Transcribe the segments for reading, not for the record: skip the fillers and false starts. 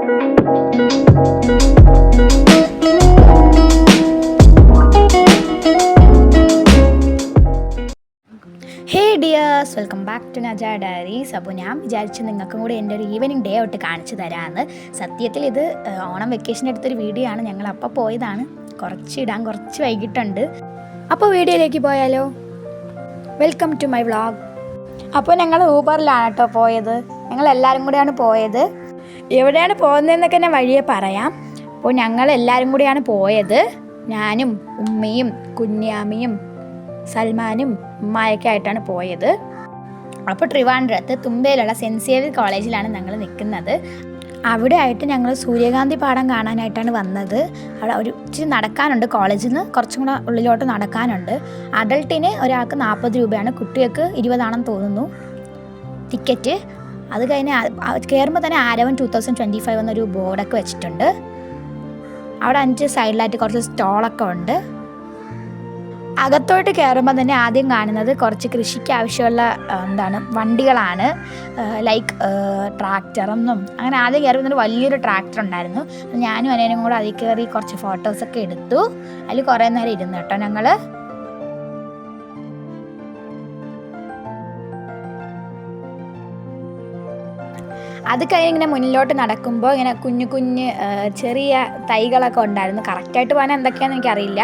Hey dears, welcome back to Naja diaries. അപ്പോൾ ഞാൻ വിചാരിച്ചു നിങ്ങൾക്കും കൂടി എൻ്റെ ഒരു ഈവനിങ് ഡേ ആയിട്ട് കാണിച്ചു തരാമെന്ന്. സത്യത്തിൽ ഇത് ഓണം വെക്കേഷൻ എടുത്തൊരു വീഡിയോ ആണ്. ഞങ്ങൾ അപ്പോൾ പോയതാണ്. കുറച്ച് വൈകിട്ടുണ്ട്. അപ്പോൾ വീഡിയോയിലേക്ക് പോയാലോ? Welcome to my vlog. അപ്പോൾ ഞങ്ങൾ ഊബറിലാണ് കേട്ടോ പോയത്. ഞങ്ങൾ എല്ലാവരും കൂടിയാണ് പോയത്. എവിടെയാണ് പോകുന്നതെന്നൊക്കെ ഞാൻ വഴിയെ പറയാം. അപ്പോൾ ഞങ്ങൾ എല്ലാവരും കൂടിയാണ് പോയത്. ഞാനും ഉമ്മയും കുഞ്ഞാമിയും സൽമാനും ഉമ്മായൊക്കെ ആയിട്ടാണ് പോയത്. അപ്പോൾ ട്രിവാൻഡ്രത്ത് തുമ്പയിലുള്ള സെൻറ്റ് സേവിയർ കോളേജിലാണ് ഞങ്ങൾ നിൽക്കുന്നത്. അവിടെ ആയിട്ട് ഞങ്ങൾ സൂര്യകാന്തി പാടം കാണാനായിട്ടാണ് വന്നത്. അവിടെ ഒരു ഇച്ചിരി നടക്കാനുണ്ട്, കോളേജിൽ നിന്ന് കുറച്ചും കൂടെ ഉള്ളിലോട്ട് നടക്കാനുണ്ട്. അഡൾട്ടിന് ഒരാൾക്ക് 40 രൂപയാണ്, കുട്ടികൾക്ക് 20 ആണെന്ന് തോന്നുന്നു ടിക്കറ്റ്. അത് കഴിഞ്ഞ് കയറുമ്പോൾ തന്നെ ആരവൻ 2025 എന്നൊരു ബോർഡൊക്കെ വെച്ചിട്ടുണ്ട്. അവിടെ 5 സൈഡിലായിട്ട് കുറച്ച് സ്റ്റോളൊക്കെ ഉണ്ട്. അകത്തോട്ട് കയറുമ്പോൾ തന്നെ ആദ്യം കാണുന്നത് കുറച്ച് കൃഷിക്ക് ആവശ്യമുള്ള വണ്ടികളാണ്. ലൈക്ക് ട്രാക്ടറൊന്നും അങ്ങനെ ആദ്യം കയറുമ്പോൾ വലിയൊരു ട്രാക്ടർ ഉണ്ടായിരുന്നു. ഞാനും അനിയനും കൂടെ അതിൽ കയറി കുറച്ച് ഫോട്ടോസൊക്കെ എടുത്തു. അതിൽ കുറേ നേരം ഇരുന്നു കേട്ടോ ഞങ്ങൾ. അത് കഴിഞ്ഞ് ഇങ്ങനെ മുന്നിലോട്ട് നടക്കുമ്പോൾ ഇങ്ങനെ കുഞ്ഞു ചെറിയ തൈകളൊക്കെ ഉണ്ടായിരുന്നു. കറക്റ്റായിട്ട് പോകാൻ എന്തൊക്കെയാണെന്ന് എനിക്കറിയില്ല.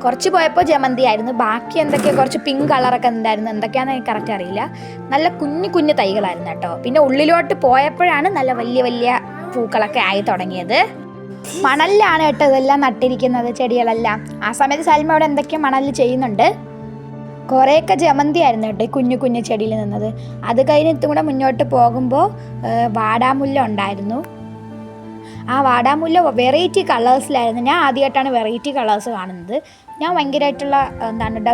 കുറച്ച് പോയപ്പോൾ ജമന്തി ആയിരുന്നു, ബാക്കി എന്തൊക്കെയാണ് കുറച്ച് പിങ്ക് കളറൊക്കെ ഉണ്ടായിരുന്നു. എന്തൊക്കെയാണെന്ന് എനിക്ക് കറക്റ്റ് അറിയില്ല. നല്ല കുഞ്ഞു തൈകളായിരുന്നു കേട്ടോ. പിന്നെ ഉള്ളിലോട്ട് പോയപ്പോഴാണ് നല്ല വലിയ പൂക്കളൊക്കെ ആയി തുടങ്ങിയത്. മണലിലാണ് കേട്ടോ ഇതെല്ലാം നട്ടിരിക്കുന്നത്, ചെടികളെല്ലാം. ആ സമയത്ത് സൽമ അവിടെ എന്തൊക്കെയോ മണലിൽ ചെയ്യുന്നുണ്ട്. കുറേയൊക്കെ ജമന്തി ആയിരുന്നു കേട്ടോ കുഞ്ഞു ചെടിയിൽ നിന്നത്. അത് കഴിഞ്ഞ് ഇത്തും കൂടെ മുന്നോട്ട് പോകുമ്പോൾ വാടാമുല്ല ഉണ്ടായിരുന്നു. ആ വാടാമുല്ല വെറൈറ്റി കളേഴ്സിലായിരുന്നു. ഞാൻ ആദ്യമായിട്ടാണ് വെറൈറ്റി കളേഴ്സ് കാണുന്നത്. ഞാൻ ഭയങ്കരമായിട്ടുള്ള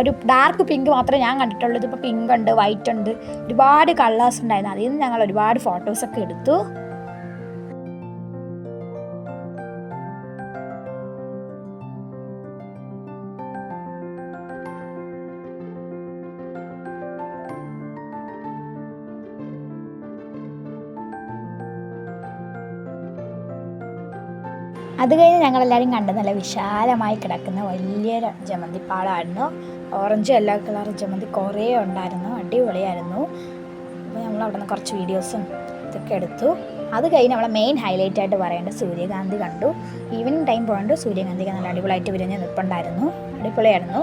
ഒരു ഡാർക്ക് പിങ്ക് മാത്രമേ ഞാൻ കണ്ടിട്ടുള്ളൂ. ഇതിപ്പോൾ പിങ്ക് ഉണ്ട്, വൈറ്റ് ഉണ്ട്, ഒരുപാട് കളേഴ്സ് ഉണ്ടായിരുന്നു. അതിൽ നിന്ന് ഞങ്ങൾ ഒരുപാട് ഫോട്ടോസൊക്കെ എടുത്തു. അത് കഴിഞ്ഞ് ഞങ്ങളെല്ലാവരും കണ്ട് നല്ല വിശാലമായി കിടക്കുന്ന വലിയൊരു ജമന്തിപ്പാടമായിരുന്നു. ഓറഞ്ച് യെല്ലോ കളർ ജമന്തി കുറേ ഉണ്ടായിരുന്നു, അടിപൊളിയായിരുന്നു. അപ്പോൾ നമ്മൾ അവിടെ നിന്ന് കുറച്ച് വീഡിയോസും ഇതൊക്കെ എടുത്തു. അത് കഴിഞ്ഞ് നമ്മളെ മെയിൻ ഹൈലൈറ്റ് ആയിട്ട് പറയേണ്ടത് സൂര്യകാന്തി കണ്ടു. ഈവനിങ് ടൈം പോയിട്ട് സൂര്യകാന്തിക്ക് നല്ല അടിപൊളിയായിട്ട് വിരിഞ്ഞ് നിൽപ്പുണ്ടായിരുന്നു, അടിപൊളിയായിരുന്നു.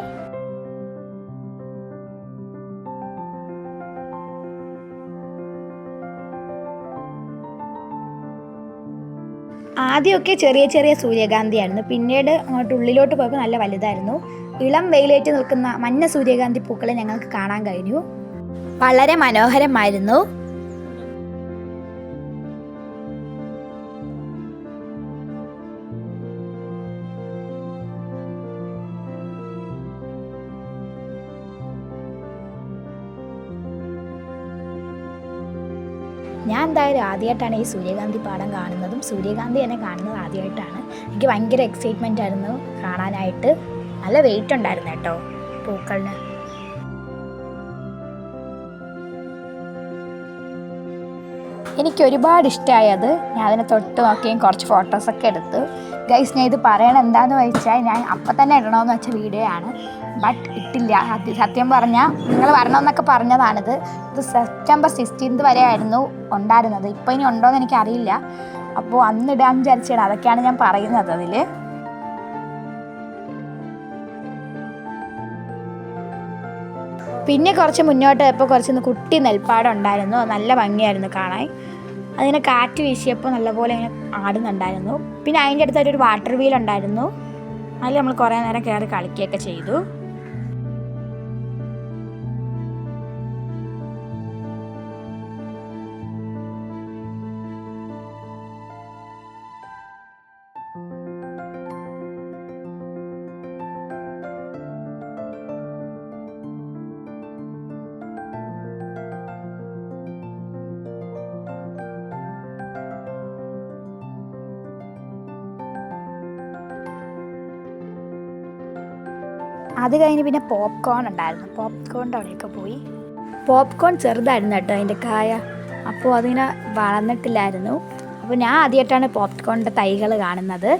ആദ്യമൊക്കെ ചെറിയ സൂര്യകാന്തിയായിരുന്നു. പിന്നീട് അങ്ങോട്ട് ഉള്ളിലോട്ട് പോയപ്പോൾ നല്ല വലുതായിരുന്നു. ഇളം വെയിലേറ്റ് നിൽക്കുന്ന മഞ്ഞ സൂര്യകാന്തി പൂക്കളെ ഞങ്ങൾക്ക് കാണാൻ കഴിഞ്ഞു. വളരെ മനോഹരമായിരുന്നു. ഞാൻ എന്തായാലും ആദ്യമായിട്ടാണ് ഈ സൂര്യകാന്തി പാടം കാണുന്നതും സൂര്യകാന്തി എന്നെ കാണുന്നത് ആദ്യമായിട്ടാണ്. എനിക്ക് ഭയങ്കര എക്സൈറ്റ്മെൻ്റ് ആയിരുന്നു കാണാനായിട്ട്. നല്ല വെയിറ്റ് ഉണ്ടായിരുന്നു കേട്ടോ പൂക്കളിന്. എനിക്ക് ഒരുപാട് ഇഷ്ടമായത്. ഞാൻ അതിനെ തൊട്ട് നോക്കിയും കുറച്ച് ഫോട്ടോസൊക്കെ എടുത്തു. ഗൈസ്, ഞാൻ ഇത് പറയണം എന്താണെന്ന് വെച്ചാൽ ഞാൻ അപ്പം തന്നെ ഇടണമെന്ന് വെച്ച വീഡിയോ ആണ്, ബട്ട് ഇട്ടില്ല. സത്യം പറഞ്ഞാൽ നിങ്ങൾ വരണമെന്നൊക്കെ പറഞ്ഞതാണിത്. ഇത് സെപ്റ്റംബർ 16 വരെ ആയിരുന്നു ഉണ്ടായിരുന്നത്. ഇപ്പോൾ ഇനി ഉണ്ടോയെന്ന് എനിക്കറിയില്ല. അപ്പോൾ അന്ന് ഇടാൻ വിചാരിച്ചാണ്. അതൊക്കെയാണ് ഞാൻ പറയുന്നത് അതിൽ. പിന്നെ കുറച്ച് മുന്നോട്ട് പോയപ്പോൾ കുറച്ചൊന്ന് കുട്ടി നെൽപ്പാടം ഉണ്ടായിരുന്നു. നല്ല ഭംഗിയായിരുന്നു കാണാൻ. അതിനെ കാറ്റ് വീശിയപ്പോൾ നല്ലപോലെ ഇങ്ങനെ ആടുന്നുണ്ടായിരുന്നു. പിന്നെ അതിൻ്റെ അടുത്തൊരു വാട്ടർ വീൽ ഉണ്ടായിരുന്നു. അതിൽ നമ്മൾ കുറേ നേരം കയറി കളിക്കുകയൊക്കെ ചെയ്തു. അത് കഴിഞ്ഞ് പിന്നെ പോപ്കോൺ ഉണ്ടായിരുന്നു. പോപ്കോണിൻ്റെ അവിടെയൊക്കെ പോയി. പോപ്കോൺ ചെറുതായിരുന്നു കേട്ടോ അതിൻ്റെ കായ. അപ്പോൾ അതിങ്ങനെ വളർന്നിട്ടില്ലായിരുന്നു. അപ്പോൾ ഞാൻ ആദ്യമായിട്ടാണ് പോപ്കോണിൻ്റെ തൈകൾ കാണുന്നത്.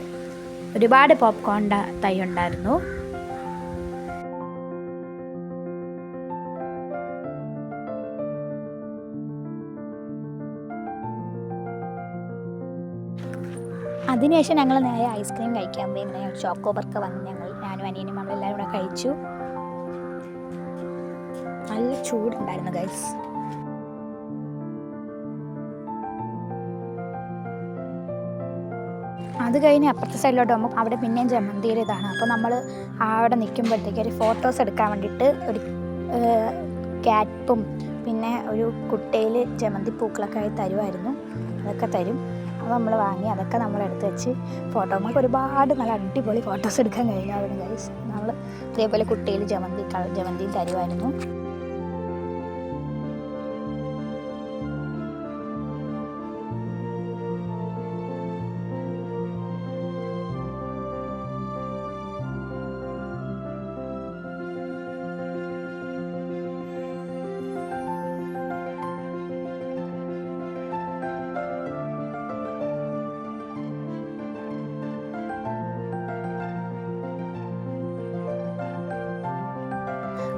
ഒരുപാട് പോപ്കോണിൻ്റെ തൈ ഉണ്ടായിരുന്നു. അതിനുശേഷം ഞങ്ങൾ നേരെ ഐസ്ക്രീം കഴിക്കാൻ പോയി. ഇങ്ങനെ ചോക്കോബർക്ക് വന്ന് ഞാനും അനിയനും നമ്മളെല്ലാവരും കൂടെ കഴിച്ചു. നല്ല ചൂടുണ്ടായിരുന്നു ഗൈസ്. അത് കഴിഞ്ഞ് അപ്പുറത്തെ സൈഡിലോട്ട് പോകുമ്പോൾ അവിടെ പിന്നെയും ജമന്തിയുടെ ഇതാണ്. അപ്പോൾ നമ്മൾ അവിടെ നിൽക്കുമ്പോഴത്തേക്ക് ഒരു ഫോട്ടോസ് എടുക്കാൻ വേണ്ടിയിട്ട് ഒരു ക്യാറ്റും പിന്നെ ഒരു കുട്ടയിൽ ജമന്തി പൂക്കളൊക്കെ ആയി തരുമായിരുന്നു. അതൊക്കെ തരും. അത് നമ്മൾ വാങ്ങി അതൊക്കെ നമ്മളെടുത്ത് വെച്ച് ഫോട്ടോ നമുക്ക് ഒരുപാട് നല്ല അടിപൊളി ഫോട്ടോസ് എടുക്കാൻ കഴിഞ്ഞായിരുന്നു ഗൈസ്. നമ്മൾ അതേപോലെ കുട്ടയിൽ ജമന്തിയും തരുമായിരുന്നു.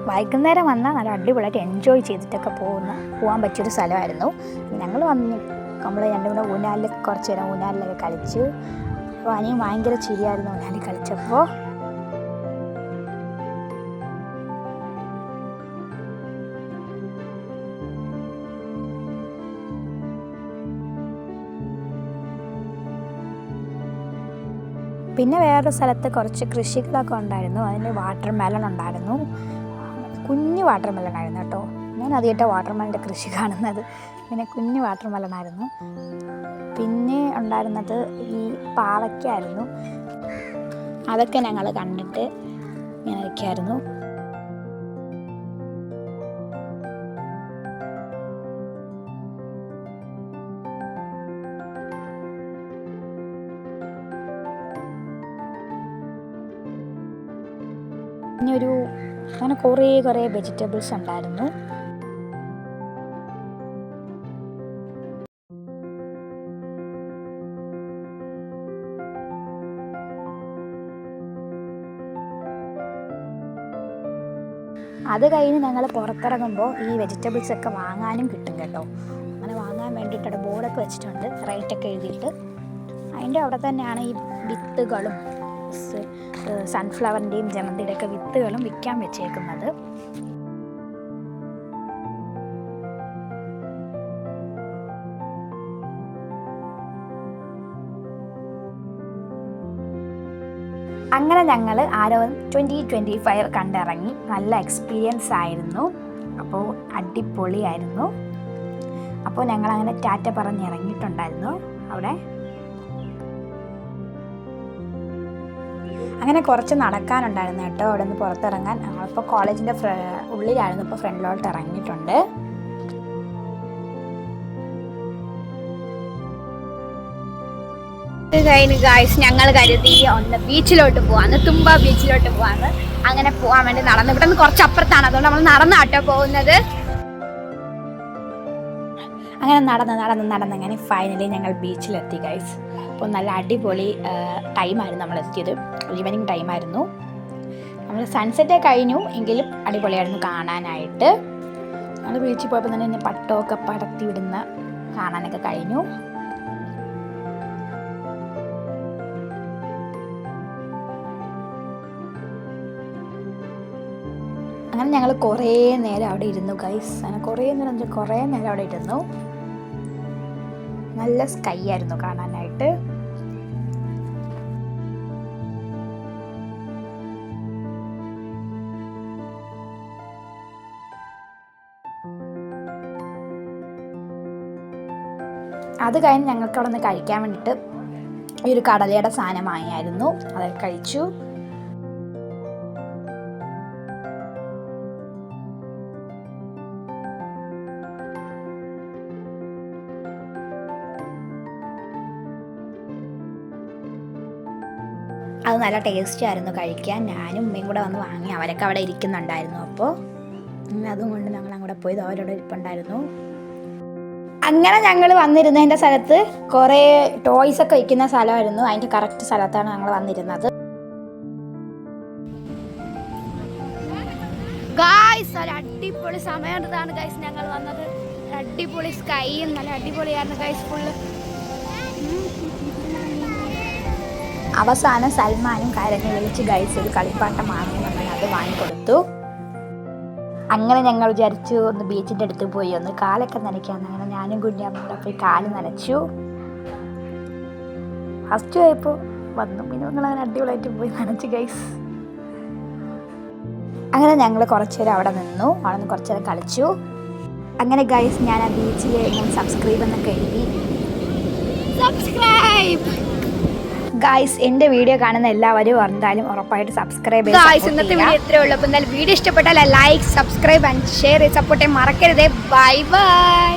വൈകുന്നേരം വന്നാൽ നല്ല അടിപൊളിയായിട്ട് എൻജോയ് ചെയ്തിട്ടൊക്കെ പോകാൻ പറ്റിയൊരു സ്ഥലമായിരുന്നു. ഞങ്ങൾ നമ്മൾ രണ്ടും കൂടെ ഊഞ്ഞാലിൽ കുറച്ച് നേരം ഊഞ്ഞാലിലൊക്കെ കളിച്ചു. അപ്പോൾ അനിയും ഭയങ്കര ചിരിയായിരുന്നു ഊഞ്ഞാലിൽ കളിച്ചപ്പോൾ. പിന്നെ വേറൊരു സ്ഥലത്ത് കുറച്ച് കൃഷികളൊക്കെ ഉണ്ടായിരുന്നു. അതിന് വാട്ടർ മെലൺ ഉണ്ടായിരുന്നു. കുഞ്ഞു വാട്ടർ മെലണായിരുന്നു കേട്ടോ. ഞാൻ ആദ്യമായിട്ട് വാട്ടർ മെലൻ്റെ കൃഷി കാണുന്നത്. പിന്നെ കുഞ്ഞു വാട്ടർ മെലണായിരുന്നു. പിന്നെ ഉണ്ടായിരുന്നത് ഈ പാവയ്ക്കായിരുന്നു. അതൊക്കെ ഞങ്ങൾ കണ്ടിട്ട് ഇങ്ങനെ വയ്ക്കായിരുന്നു. പിന്നെ അങ്ങനെ കുറേ വെജിറ്റബിൾസ് ഉണ്ടായിരുന്നു. അത് കഴിഞ്ഞ് ഞങ്ങൾ പുറത്തിറങ്ങുമ്പോൾ ഈ വെജിറ്റബിൾസൊക്കെ വാങ്ങാനും കിട്ടും കേട്ടോ. അങ്ങനെ വാങ്ങാൻ വേണ്ടിയിട്ട് ബോർഡൊക്കെ വെച്ചിട്ടുണ്ട്, റേറ്റൊക്കെ എഴുതിയിട്ട്. അതിൻ്റെ അവിടെ തന്നെയാണ് ഈ വിത്തുകളും സൺഫ്ലവറിൻ്റെയും ജമന്തിയുടെയൊക്കെ വിത്തുകളും വിൽക്കാൻ വെച്ചേക്കുന്നത്. അങ്ങനെ ഞങ്ങൾ ആരോ 2025 കണ്ടിറങ്ങി. നല്ല എക്സ്പീരിയൻസ് ആയിരുന്നു. അപ്പോൾ അടിപൊളിയായിരുന്നു. അപ്പോൾ ഞങ്ങളങ്ങനെ ടാറ്റ പറഞ്ഞ് ഇറങ്ങിയിട്ടുണ്ടായിരുന്നു അവിടെ. അങ്ങനെ കുറച്ച് നടക്കാനുണ്ടായിരുന്നു കേട്ടോ അവിടെ നിന്ന് പുറത്തിറങ്ങാൻ. ഞങ്ങളിപ്പോൾ കോളേജിൻ്റെ ഉള്ളിലായിരുന്നു. ഇപ്പോൾ ഫ്രണ്ടിലോട്ട് ഇറങ്ങിയിട്ടുണ്ട്. കഴിഞ്ഞ് ഗായ്സ് ഞങ്ങൾ കരുതി ഒന്ന് ബീച്ചിലോട്ട് പോവാന്ന്, തുമ്പ ബീച്ചിലോട്ട് പോവാന്ന്. അങ്ങനെ പോകാൻ വേണ്ടി നടന്നു. ഇവിടെ നിന്ന് കുറച്ച് അപ്പുറത്താണ്, അതുകൊണ്ട് നമ്മൾ നടന്നാട്ടോ പോകുന്നത്. അങ്ങനെ നടന്ന് അങ്ങനെ ഫൈനലി ഞങ്ങൾ ബീച്ചിലെത്തി ഗൈസ്. അപ്പോൾ നല്ല അടിപൊളി ടൈമായിരുന്നു നമ്മളെത്തിയത്. ഈവനിങ് ടൈമായിരുന്നു. നമ്മൾ സൺസെറ്റേ കഴിഞ്ഞു എങ്കിലും അടിപൊളിയായിരുന്നു കാണാനായിട്ട്. ഞങ്ങൾ ബീച്ചിൽ പോയപ്പോൾ തന്നെ പട്ടമൊക്കെ പടത്തി വിടുന്ന കാണാനൊക്കെ കഴിഞ്ഞു. അങ്ങനെ ഞങ്ങൾ കുറേ നേരം അവിടെ ഇരുന്നു ഗൈസ്. അങ്ങനെ കുറേ നേരം അവിടെ ഇരുന്നു. നല്ല സ്കൈ ആയിരുന്നു കാണാനായിട്ട്. അത് കഴിഞ്ഞ് ഞങ്ങൾക്ക് അവിടെ നിന്ന് കഴിക്കാൻ വേണ്ടിയിട്ട് ഈ ഒരു കടലയുടെ സാധനം വാങ്ങിയായിരുന്നു. അതൊക്കെ കഴിച്ചു. അത് നല്ല ടേസ്റ്റി ആയിരുന്നു കഴിക്കാൻ. ഞാനും ഉമ്മയും കൂടെ വന്ന് വാങ്ങി. അവരൊക്കെ അവിടെ ഇരിക്കുന്നുണ്ടായിരുന്നു. അപ്പോൾ അതും കൊണ്ട് ഞങ്ങൾ അങ്ങോട്ട് പോയി. അവരവിടെ ഇരിപ്പുണ്ടായിരുന്നു. അങ്ങനെ ഞങ്ങൾ വന്നിരുന്നതിൻ്റെ സ്ഥലത്ത് കുറേ ടോയ്സൊക്കെ വയ്ക്കുന്ന സ്ഥലമായിരുന്നു. അതിൻ്റെ കറക്റ്റ് സ്ഥലത്താണ് ഞങ്ങൾ വന്നിരുന്നത്. ഗായ്സ് ഒരു അടിപൊളി സമയത്താണ് ഗൈസ് ഞങ്ങൾ വന്നത്. അടിപൊളി സ്കൈയും നല്ല അടിപൊളിയായിരുന്നു ഗൈസ് ഫുള്ള്. അവസാനം സൽമാനും കരഞ്ഞ് വിളിച്ച് ഗൈസ് ഒരു കളിപ്പാട്ടം വാങ്ങുമെന്ന് അത് വാങ്ങിക്കൊടുത്തു. അങ്ങനെ ഞങ്ങൾ വിചാരിച്ചു ഒന്ന് ബീച്ചിൻ്റെ അടുത്ത് പോയി ഒന്ന് കാലൊക്കെ നനയ്ക്കാമെന്ന്. അങ്ങനെ ഞാനും കുഞ്ഞാമ്മ പോയി കാല് നനച്ചു. ഫസ്റ്റ് പോയപ്പോൾ വന്നു, പിന്നെ ഞങ്ങൾ അങ്ങനെ അടിപൊളിയായിട്ട് പോയി നനച്ചു ഗൈസ്. അങ്ങനെ ഞങ്ങൾ കുറച്ച് നേരം അവിടെ നിന്നു, അവിടെ നിന്ന് കുറച്ച് നേരം കളിച്ചു. അങ്ങനെ ഗൈസ് ഞാൻ ആ ബീച്ചിൽ ഇങ്ങനെ സബ്സ്ക്രൈബ് എന്നൊക്കെ എഴുതി. സബ്സ്ക്രൈബ് ഗൈസ്, എൻ്റെ വീഡിയോ കാണുന്ന എല്ലാവരും എന്തായാലും ഉറപ്പായിട്ട് സബ്സ്ക്രൈബ് ചെയ്യുക. ഗൈസ് ഇന്നത്തെ വീഡിയോ ഇത്രയേ ഉള്ളൂ. അപ്പോൾ എന്തായാലും വീഡിയോ ഇഷ്ടപ്പെട്ടാൽ like, subscribe and share support ചെയ്യാൻ മറക്കരുതേ. Bye bye.